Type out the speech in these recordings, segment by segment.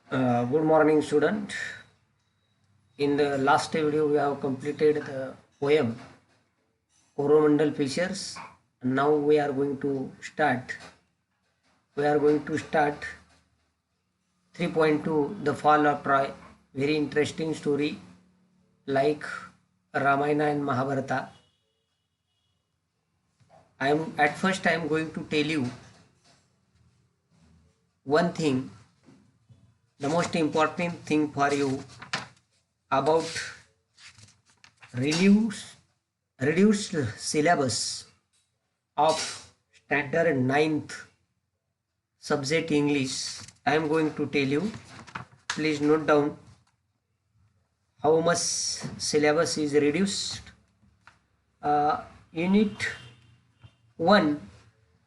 Good morning, student. In the last video, we have completed the poem Coromandel Fissures. And now we are going to start. We are going to start 3.2 The Fall of Troy. Very interesting story, like Ramayana and Mahabharata. I am going to tell you one thing, the most important thing for you about reduced syllabus of standard 9th subject English. I am going to tell you. Please note down how much syllabus is reduced. Unit 1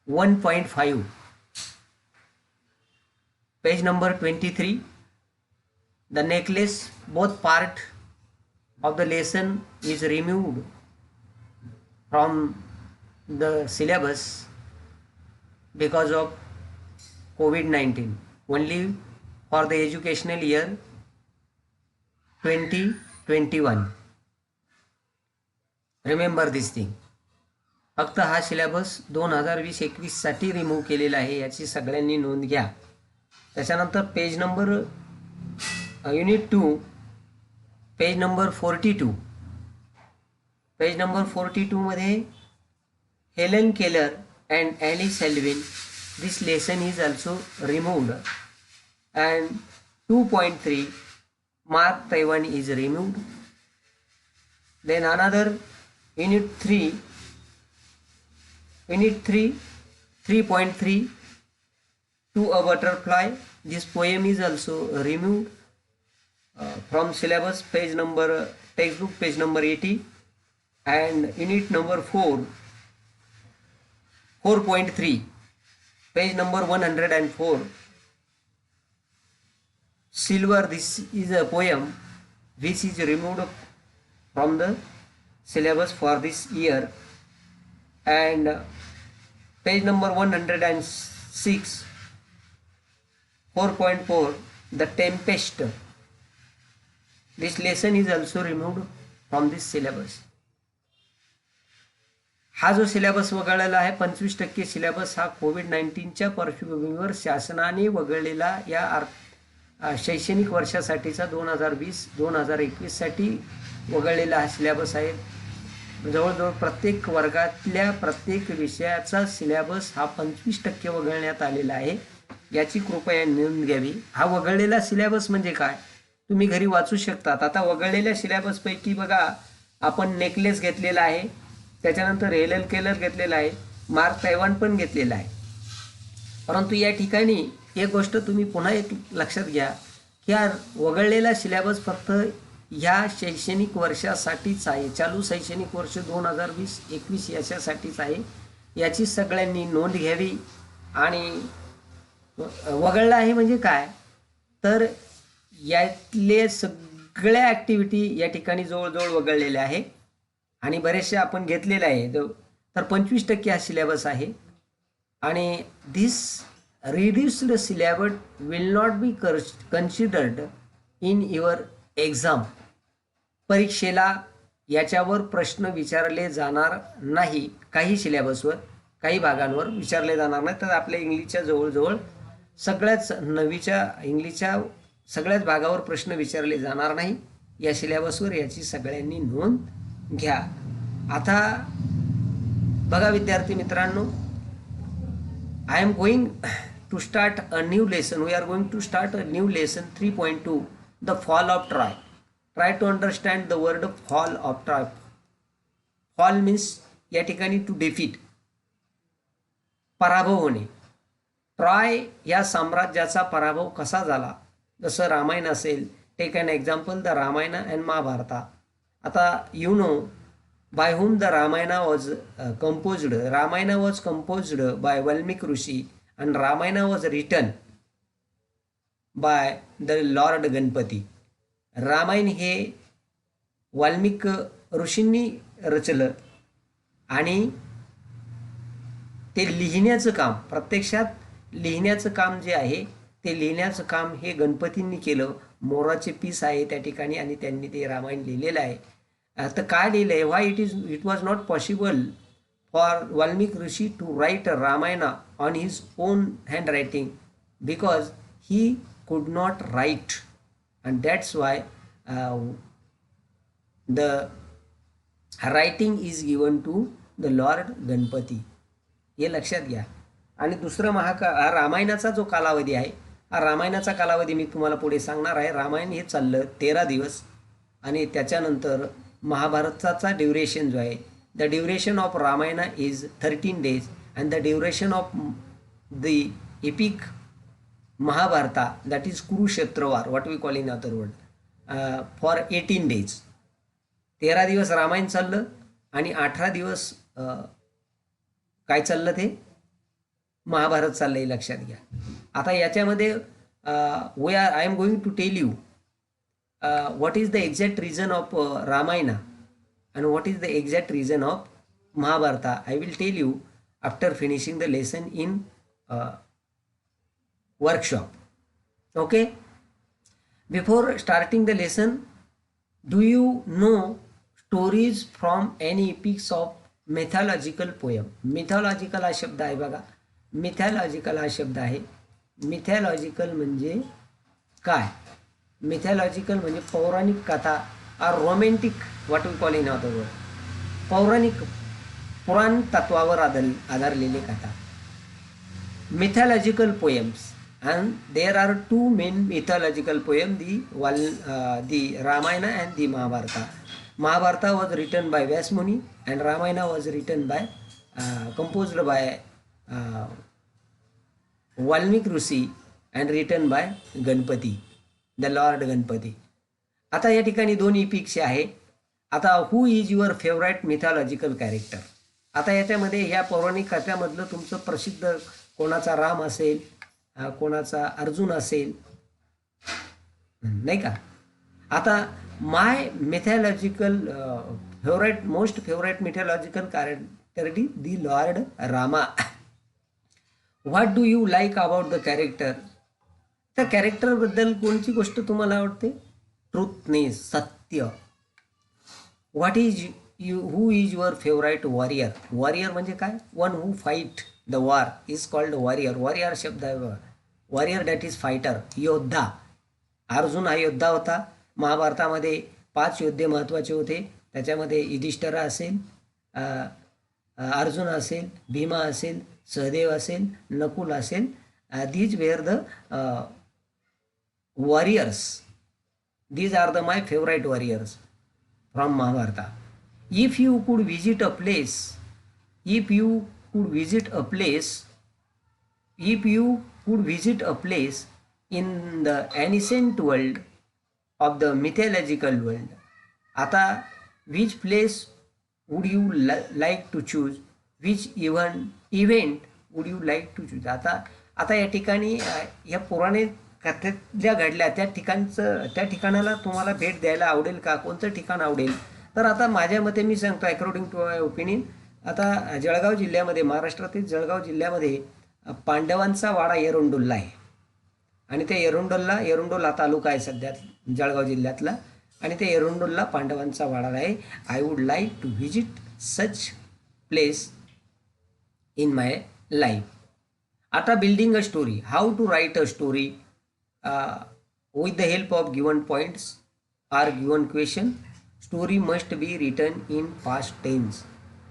1.5, page number 23. The necklace, both part of the lesson is removed from the syllabus because of COVID-19, only for the educational year 2021. Remember this thing. फक्त हा syllabus 2020-21 साठी remove केलेला आहे, याची सगळ्यांनी नोंद घ्या. त्याच्यानंतर page number unit 2 page number 42. Page number 42 मध्ये Helen Keller and Annie Sullivan, this lesson is also removed. And 2.3 Mark Twain is removed. Then another unit 3 3.3 To a Butterfly, this poem is also removed from syllabus, page number textbook page number 80. And unit number 4.3 page number 104, Silver, this is a poem which is removed from the syllabus for this year. And page number 106 4.4 The Tempest, this lesson is also removed from this syllabus. हा जो syllabus वगळलेला आहे 25% syllabus हा कोविड-19च्या पार्श्वभूमीवर शासनाने वगळलेला या शैक्षणिक वर्षासाठीचा 2020-2021 साठी वगळलेला हा सिलेबस आहे. जवळजवळ प्रत्येक वर्गातल्या प्रत्येक विषयाचा सिलेबस हा 25% वगळण्यात आलेला आहे, याची कृपया नोंद घ्यावी. हा वगळलेला सिलेबस म्हणजे काय, तुम्ही घरी वाचू शकतात. आता वगळलेल्या सिलेबसपैकी बघा, आपण नेकलेस घेतलेला आहे, त्याच्यानंतर हेलन केलर घेतलेला आहे, मार्क तैवान पण घेतलेला आहे. परंतु या ठिकाणी एक गोष्ट तुम्ही पुन्हा एक लक्षात घ्या की हा वगळलेला सिलेबस फक्त ह्या शैक्षणिक वर्षासाठीच आहे, चालू शैक्षणिक वर्ष 2020-21 याच्यासाठीच आहे, याची सगळ्यांनी नोंद घ्यावी. आणि वगळला आहे म्हणजे काय, तर यातले सगळ्या ॲक्टिव्हिटी या ठिकाणी जवळजवळ वगळलेल्या आहे आणि बरेचसे आपण घेतलेले आहे. तर 25% हा सिलेबस आहे. आणि this reduced syllabus will not be considered in your exam. परीक्षेला याच्यावर प्रश्न विचारले जाणार नाही. काही सिलेबसवर, काही भागांवर विचारले जाणार नाही. तर आपल्या इंग्लिशच्या जवळजवळ सगळ्याच नवीच्या इंग्लिशच्या सगळ्याच भागावर प्रश्न विचारले जाणार नाही या सिलेबसवर, याची सगळ्यांनी नोंद घ्या. आता बघा विद्यार्थी मित्रांनो, I am going to start a new lesson. We are going to start a new lesson 3.2 the fall of Troy. Try to understand the word fall of Troy. Fall means या ठिकाणी टू डिफीट, पराभव होणे. Troy या साम्राज्याचा पराभव कसा झाला, जसं रामायण असेल, take an example the Ramayana and Mahabharata. आता you know by whom the Ramayana was composed. Ramayana was composed by Valmiki Rishi and Ramayana was written by the Lord Ganpati. Ramayana हे वाल्मिक ऋषींनी रचलं आणि ते लिहिण्याचं काम, प्रत्यक्षात लिहिण्याचं काम जे आहे ते लिहिण्याचं काम हे गणपतींनी केलं. मोराचे पीस आहे त्या ठिकाणी आणि त्यांनी ते रामायण लिहिलेलं आहे. तर काय लिहिलं आहे, why it was not possible for Valmiki Rishi to write a Ramayana on his own hand writing because he could not write and that's why the writing is given to the lord Ganapati. हे लक्षात घ्या. आणि दुसरं हा रामायणाचा जो कालावधी आहे, हा रामायणाचा कालावधी मी तुम्हाला पुढे सांगणार आहे. रामायण हे चाललं 13 दिवस आणि त्याच्यानंतर महाभारताचा ड्युरेशन जो आहे, the duration of Ramayana is 13 days and the duration of the epic Mahabharata that is Kurukshetra war what we call in other word for 18 days. 13 दिवस रामायण चाललं आणि 18 दिवस काय चाललं ते महाभारत चाललंय, लक्षात घ्या. आता याच्यामध्ये I am going to tell you what is the exact reason of Ramayana and what is the exact reason of Mahabharata. I will tell you after finishing the lesson in workshop. Okay, before starting the lesson, do you know stories from any epics of mythological poem? mythological हा शब्द आहे बघा. mythological हा शब्द आहे. mythological म्हणजे काय? mythological म्हणजे पौराणिक कथा or romantic what we call in other word, पौराणिक पुराण तत्वावर आधारलेली कथा. mythological poems, and there are two main mythological poems, the Ramayana and the Mahabharata. Mahabharata was written by Vyas Muni and Ramayana was written by composed by Valmik Rishi and written by Ganpati, the Lord Ganpati. आता या ठिकाणी दोन epics आहे. आता who is your favourite mythological character. आता याच्यामध्ये ह्या पौराणिक कथामधलं तुमचं प्रसिद्ध कोणाचा राम असेल, कोणाचा अर्जुन असेल, नाही का. आता my mythological most favourite mythological character is the lord Rama. What do you like about the character. त्या कॅरेक्टरबद्दल कोणती गोष्ट तुम्हाला आवडते? ट्रुथनेस, सत्य. What is who is your favourite warrior. Warrior म्हणजे काय? One who fight the war is called warrior. Warrior शब्द आहे, वॉरियर दॅट इज फायटर, योद्धा. अर्जुन हा योद्धा होता. महाभारतामध्ये 5 योद्धे महत्त्वाचे होते. त्याच्यामध्ये युधिष्ठिर असेल, अर्जुन असेल, भीमा असेल, सहदेव असेल, नकुल असेल. These were the warriors. These are the my favourite warriors from Mahabharata. If you could visit a place, if you could visit a place in the ancient world of the mythological world, आता which place would you like to choose, which event would you like to choose. आता या ठिकाणी या पौराणिक कथेत ज्या घडल्या त्या ठिकाणाला तुम्हाला भेट द्यायला आवडेल का? कोणतं ठिकाण आवडेल? तर आता माझ्या मते मी सांगतो अकॉर्डिंग टू माय ओपिनियन. आता जळगाव जिल्ह्यामध्ये, महाराष्ट्रातील जळगाव जिल्ह्यामध्ये पांडवांचा वाडा एरंडोलला आहे आणि त्या एरंडोल हा तालुका आहे सध्या जळगाव जिल्ह्यातला आणि त्या एरंडोलला पांडवांचा वाडा आहे. I would like to visit such place in my life. आता building a story, how to write a story with the help of given points or given question. Story must be written in past tense.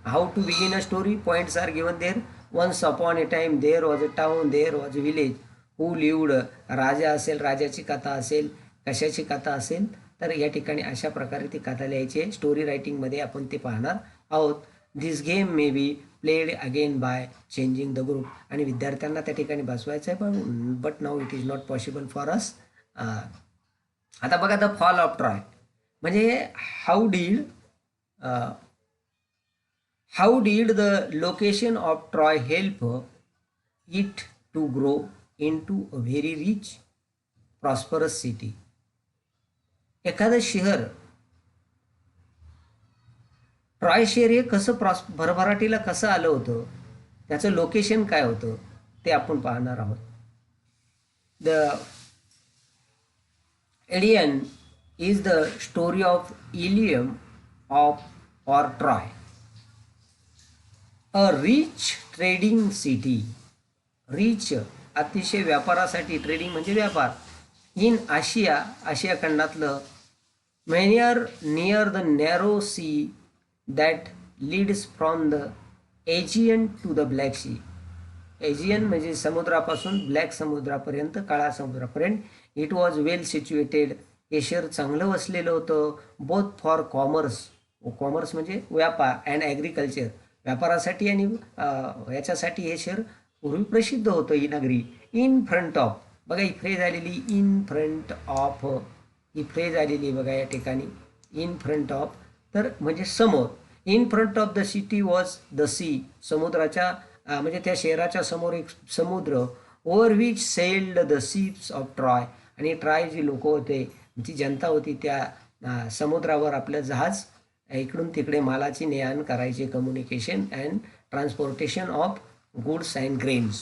How to begin a story? Points are given there. Once upon a time there was a town, there was a village who lived. राजा असेल, राजाची कथा असेल, कशाची कथा असेल, तर या ठिकाणी अशा प्रकारे ती कथा लिहायची आहे. स्टोरी रायटिंगमध्ये आपण ते पाहणार आहोत. This game may be played again by changing the group. आणि विद्यार्थ्यांना त्या ठिकाणी बसवायचं आहे but now it is not possible for us. आता बघा, द फॉल ऑफ ट्रॉय म्हणजे how did the location of Troy help it to grow into a very rich, prosperous city. एखादं शहर, ट्रॉय शहर हे कसं भरभराटीला कसं आलं होतं, त्याचं लोकेशन काय होतं ते आपण पाहणार आहोत. The Aegean is the story of Ilium of or Troy, a rich trading city. Rich अतिशय व्यापारासाठी, ट्रेडिंग म्हणजे व्यापार, इन आशिया खंडातलं, near the narrow sea that leads from the Aegean to the black sea. Aegean म्हणजे समुद्रापासून black समुद्रापर्यंत, काळा समुद्रापर्यंत. It was well situated. हे शहर चांगलं वसलेलं होतं. बोथ फॉर कॉमर्स म्हणजे व्यापार, अँड ॲग्रिकल्चर, व्यापारासाठी आणि याच्यासाठी हे शहर पूर्वी प्रसिद्ध होतं, ही नगरी. इन फ्रंट ऑफ, बघा ही फ्रेज आलेली, in front of, he phrase आलेली बघा या ठिकाणी, इन फ्रंट ऑफ, तर म्हणजे समोर. In front of the city was the sea, समुद्राच्या म्हणजे त्या शहराच्या समोर एक समुद्र. Over which sailed the ships of Troy, आणि ट्राय जी लोक होते, जी जनता होती, त्या समुद्रावर आपलं जहाज इकडून तिकडे मालाची ने-आण करायचे, communication and transportation of goods and grains.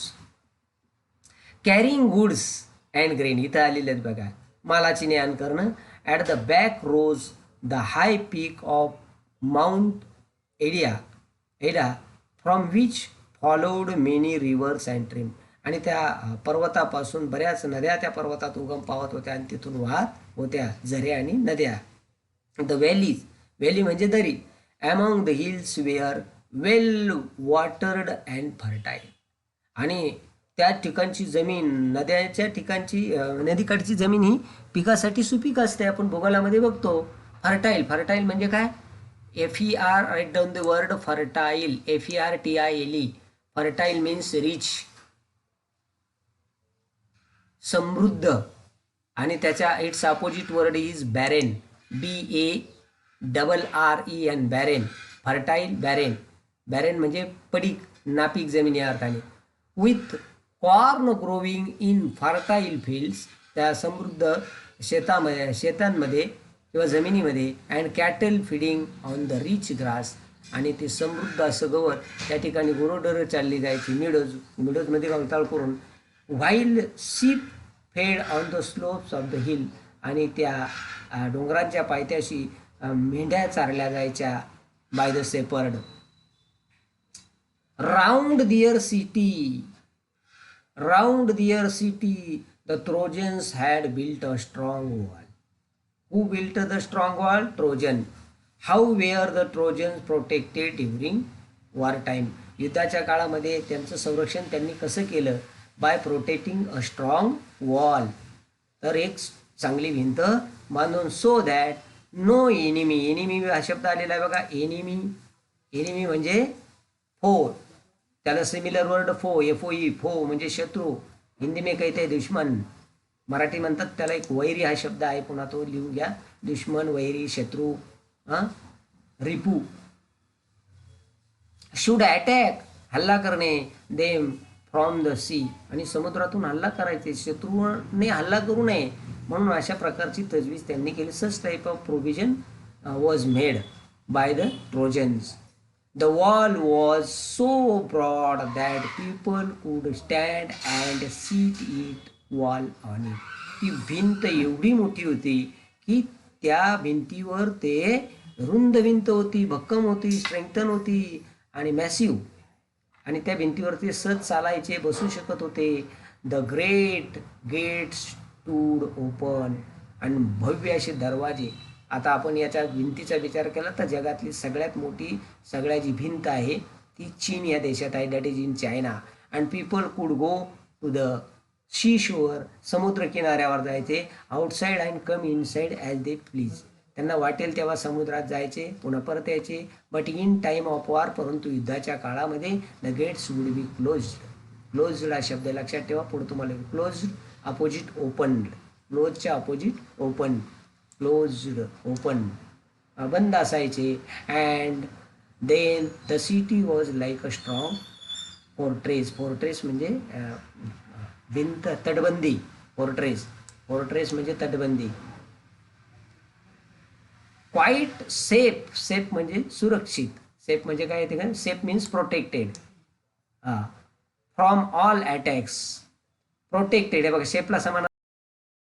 Carrying goods and grain, इथं आलेले आहेत बघा, मालाची ने-आण करणं. At the back rose the high peak of mount Ida from which followed many rivers and stream, आणि त्या पर्वतापासून बऱ्याच नद्या त्या पर्वतात उगम पावत होत्या आणि तिथून वाहत होत्या, झऱ्या आणि नद्या. द व्हॅली म्हणजे दरी. Among the hills were well watered and fertile, आणि त्या ठिकाणची जमीन, नद्याच्या ठिकाणची, नदीकाठची जमीन ही पिकासाठी सुपीक असते. आपण भूगोलामध्ये बघतो. फर्टाईल म्हणजे काय? FER, write down the word fertile, FERTILE. Fertile means rich, समृद्ध, आणि त्याच्या its opposite word is barren, BARREN, barren. Fertile, barren म्हणजे पडीक, नापीक जमीन या अर्थाने. With corn growing in fertile fields, त्या समृद्ध शेतांमध्ये किंवा जमिनीमध्ये. And cattle feeding on the rich grass, आणि ते समृद्ध असं गवत त्या ठिकाणी गुरोढरं चालली जायची, मिडोजमध्ये गवताळ करून. While sheep fed on the slopes of the hill, आणि त्या डोंगरांच्या पायथ्याशी मेंढ्या चारल्या जायच्या by the shepherd. Round their city the Trojans had built a strong wall. Who built the strong wall? Trojan. How were the Trojans protected during war time? युद्धाच्या काळामध्ये त्यांचं संरक्षण त्यांनी कसं केलं? By protecting a strong wall, तर एक चांगली भिंत बांधून. सो दॅट नो एनिमी हा शब्द आलेला आहे बघा. एनिमी म्हणजे फो, त्याला सिमिलर वर्ड FOE, फो म्हणजे शत्रू. हिंदी में कहते हैं दुश्मन, मराठी म्हणतात त्याला एक वैरी हा शब्द आहे, पुन्हा तो लिहून घ्या. दुश्मन, वैरी, शत्रू, रिपू. शुड अटॅक, हल्ला करणे. देम फ्रॉम द सी, आणि समुद्रातून हल्ला करायचे, शत्रूने हल्ला करू नये म्हणून अशा प्रकारची तजवीज त्यांनी केली. Such type of provision was made by the Trojans. The wall was so broad that people could stand and seat it wall on it. ती भिंत एवढी मोठी होती की त्या भिंतीवर ते, रुंद भिंत होती, भक्कम होती, स्ट्रेंगथन होती आणि मॅसिव्ह, आणि त्या भिंतीवरती सहज चालायचे, बसू शकत होते. The great gate stood open, आणि भव्य असे दरवाजे. आता आपण याच्या भिंतीचा विचार केला तर जगातली सगळ्यात मोठी जी भिंत आहे ती चीन या देशात आहे, that is in China. And people could go to the sea shore, समुद्र किनाऱ्यावर जायचे. Outside and come inside as they please, त्यांना वाटेल तेव्हा समुद्रात जायचे, पुन्हा परत यायचे. But in time of war, परंतु युद्धाच्या काळामध्ये the gates would be closed हा शब्द लक्षात ठेवा. पुढे तुम्हाला क्लोज्ड अपोजिट ओपन, क्लोजच्या अपोजिट ओपन, क्लोज्ड ओपन, बंद असायचे. And then the city was like a strong fortress म्हणजे भिंत, तटबंदी. फोर्ट्रेस म्हणजे तटबंदी. क्वाईट सेफ म्हणजे सुरक्षित. सेफ म्हणजे काय येते का? Safe means protected from all attacks. Protected आहे बघा, शेपला समान